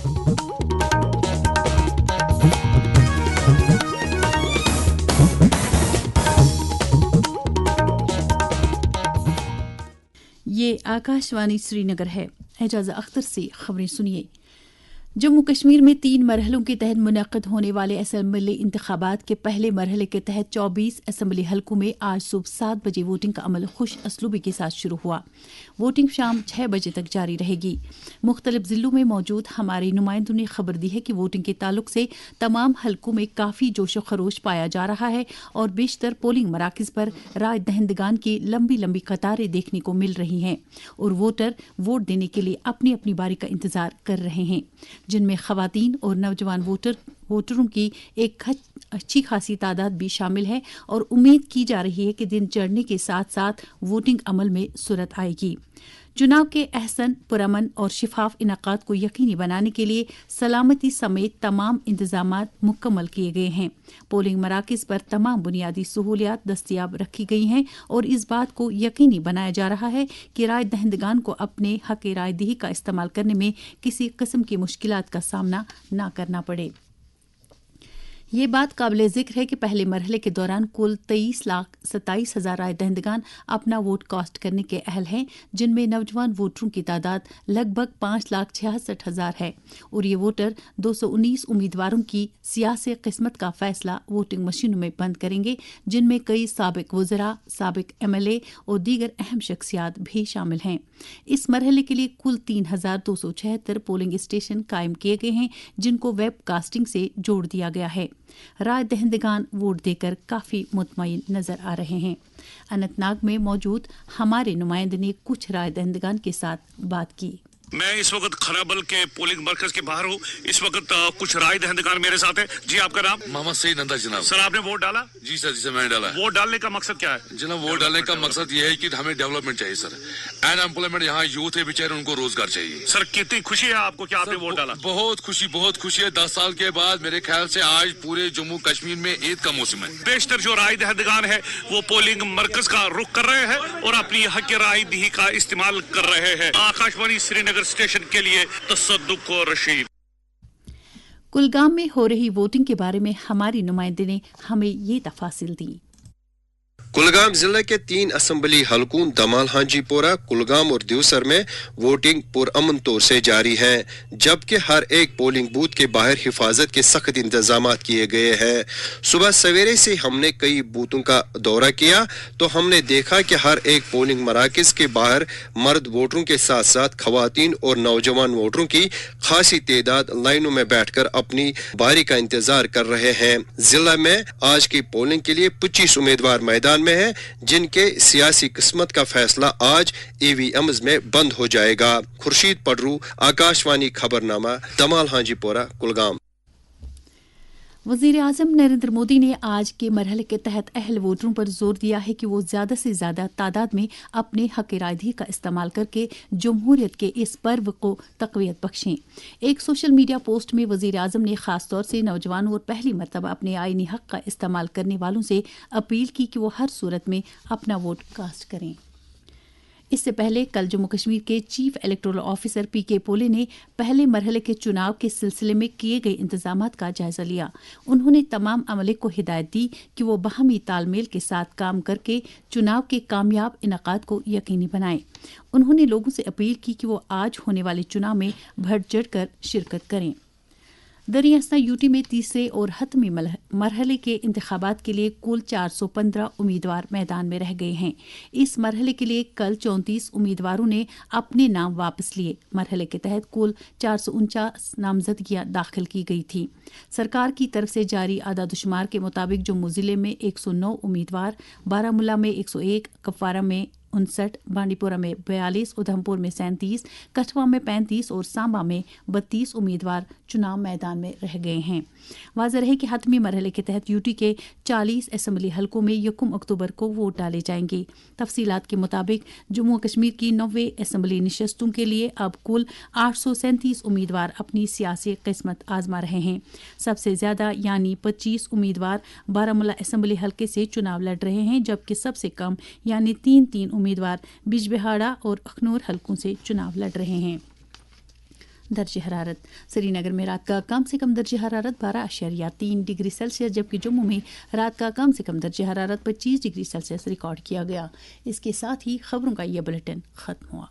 ये आकाशवाणी श्रीनगर है। एजाज़ा अख्तर से खबरें सुनिए। जम्मू कश्मीर में 3 मरहलों के तहत मुनक़्क़द होने वाले असम्बली इंतख़ाबात के पहले मरहले के तहत 24 असम्बली हलकों में आज सुबह 7 बजे वोटिंग का अमल खुश असलूबी के साथ शुरू हुआ। वोटिंग शाम 6 बजे तक जारी रहेगी। मुख्तलिफ जिलों में मौजूद हमारे नुमाइंदों ने खबर दी है कि वोटिंग के ताल्लुक से तमाम हलकों में काफ़ी जोशो खरोश पाया जा रहा है और बेशतर पोलिंग मराकज़ पर राय दहिंदगान की लंबी लंबी कतारें देखने को मिल रही हैं और वोटर वोट देने के लिए अपनी अपनी बारी का इंतजार कर रहे हैं, जिनमें खवातीन और नौजवान वोटरों की एक अच्छी खासी तादाद भी शामिल है और उम्मीद की जा रही है कि दिन चढ़ने के साथ साथ वोटिंग अमल में सुरत आएगी। चुनाव के अहसन, पुरअमन और शिफाफ इनाकात को यकीनी बनाने के लिए सलामती समेत तमाम इंतजामात मुकम्मल किए गए हैं। पोलिंग मराकज़ पर तमाम बुनियादी सहूलियात दस्तयाब रखी गई हैं और इस बात को यकीनी बनाया जा रहा है कि राय दहिंदगान को अपने हक़ राय दही का इस्तेमाल करने में किसी किस्म की मुश्किलात का सामना न करना पड़े। ये बात काबिल ज़िक्र है कि पहले मरहले के दौरान कुल 23,27,000 राय दहिंदगान अपना वोट कास्ट करने के अहल हैं, जिनमें नौजवान वोटरों की तादाद लगभग 5,66,000 है और ये वोटर 219 उम्मीदवारों की सियासी किस्मत का फैसला वोटिंग मशीनों में बंद करेंगे, जिनमें कई साबिक वज़रा, साबिक MLA और दीगर अहम शख्सियात भी शामिल हैं। इस मरहले के लिए कुल 3,276 पोलिंग स्टेशन कायम किए गए हैं, जिनको वेब कास्टिंग से जोड़ दिया गया है। राय दहिंदगान वोट देकर काफी मुतमईन नजर आ रहे हैं। अनंतनाग में मौजूद हमारे नुमाइंदे ने कुछ राय दहिंदगान के साथ बात की। मैं इस वक्त खराबल के पोलिंग मरकज के बाहर हूँ। इस वक्त कुछ राय दहिंदगान मेरे साथ है। जी, आपका नाम? मोहम्मद सईद नंदा जनाब। सर, आपने वोट डाला? जी सर, जी मैंने डाला। वोट डालने का मकसद क्या है? जनाब, वोट डालने का मकसद ये है कि हमें डेवलपमेंट चाहिए सर। अनएम्प्लॉयमेंट, यहाँ यूथ है बेचारे, उनको रोजगार चाहिए। सर, कितनी खुशी है आपको कि आपने वोट डाला? बहुत खुशी है। 10 साल के बाद मेरे ख्याल से आज पूरे जम्मू कश्मीर में ईद का मौसम है। बेशतर जो राय दहिंदगान है वो पोलिंग मरकज का रुख कर रहे हैं और अपनी हक राय दही का इस्तेमाल कर रहे हैं। आकाशवाणी श्रीनगर स्टेशन के लिए तसद्दुक और रशीद। कुलगाम में हो रही वोटिंग के बारे में हमारी नुमाइंदे ने हमें ये तफासिल दी। कुलगाम जिले के 3 असम्बली हलकों दमाल हांजीपोरा, कुलगाम और दिवसर में वोटिंग पुरअमन तौर से जारी है, जबकि हर एक पोलिंग बूथ के बाहर हिफाजत के सख्त इंतजाम किए गए हैं। सुबह सवेरे से हमने कई बूथों का दौरा किया तो हमने देखा कि हर एक पोलिंग मराकज के बाहर मर्द वोटरों के साथ साथ खवातीन और नौजवान वोटरों की खासी तादाद लाइनों में बैठकर अपनी बारी का इंतजार कर रहे हैं। जिला में आज की पोलिंग के लिए 25 उम्मीदवार मैदान में है, जिनके सियासी किस्मत का फैसला आज EVMs में बंद हो जाएगा। खुर्शीद पडरू, आकाशवाणी खबरनामा, दमाल हांजीपोरा, कुलगाम। वज़ीर आज़म नरेंद्र मोदी ने आज के मरहले के तहत अहल वोटरों पर जोर दिया है कि वो ज़्यादा से ज़्यादा तादाद में अपने हक़ राय दही का इस्तेमाल करके जमहूरियत के इस पर्व को तक़वियत बख्शें। एक सोशल मीडिया पोस्ट में वज़ीर आज़म ने ख़ास तौर से नौजवानों और पहली मरतबा अपने आईनी हक़ का इस्तेमाल करने वालों से अपील की कि वो हर सूरत में अपना वोट कास्ट करें। इससे पहले कल जम्मू कश्मीर के चीफ इलेक्टोरल ऑफिसर PK पोले ने पहले मरहले के चुनाव के सिलसिले में किए गए इंतजामात का जायजा लिया। उन्होंने तमाम अमले को हिदायत दी कि वो बाहमी तालमेल के साथ काम करके चुनाव के कामयाब इनेकाद को यकीनी बनाएं। उन्होंने लोगों से अपील की कि वो आज होने वाले चुनाव में बढ़ चढ़ कर शिरकत करें। दरियास्ता यूटी में तीसरे और हतमी मरहले के इंतखाबात के लिए कुल 415 उम्मीदवार मैदान में रह गए हैं। इस मरहले के लिए कल 34 उम्मीदवारों ने अपने नाम वापस लिए। मरहले के तहत कुल 449 नामजदगियां दाखिल की गई थी। सरकार की तरफ से जारी आदादुशुमार के मुताबिक जम्मू जिले में 109 उम्मीदवार, बारामूला में 101, कपवारा में 59, बांडीपोरा में 42, उधमपुर में 37, कठुआ में 35 और सांबा में 32 उम्मीदवार चुनाव मैदान में रह गए हैं। वाज़ेह रहे कि हतमी मरहले के तहत यूटी के 40 असम्बली हलकों में 1 अक्टूबर को वोट डाले जाएंगे। तफसीलात के मुताबिक जम्मू कश्मीर की 90 असम्बली नशस्तों के लिए अब कुल 837 उम्मीदवार अपनी सियासी किस्मत आजमा रहे हैं। सबसे ज्यादा यानी 25 उम्मीदवार बारामूला असम्बली हलके से चुनाव लड़ रहे हैं, जबकि सबसे कम यानी 3 उम्मीदवार बिजबिहाड़ा और अखनूर हलकों से चुनाव लड़ रहे हैं। درجہ حرارت۔ سری نگر میں رات کا کم سے کم درجہ حرارت 12.3 ڈگری سیلسیس، جبکہ جموں میں رات کا کم سے کم درجہ حرارت 25 ڈگری سیلسیس ریکارڈ کیا گیا۔ اس کے ساتھ ہی خبروں کا یہ بلیٹن ختم ہوا۔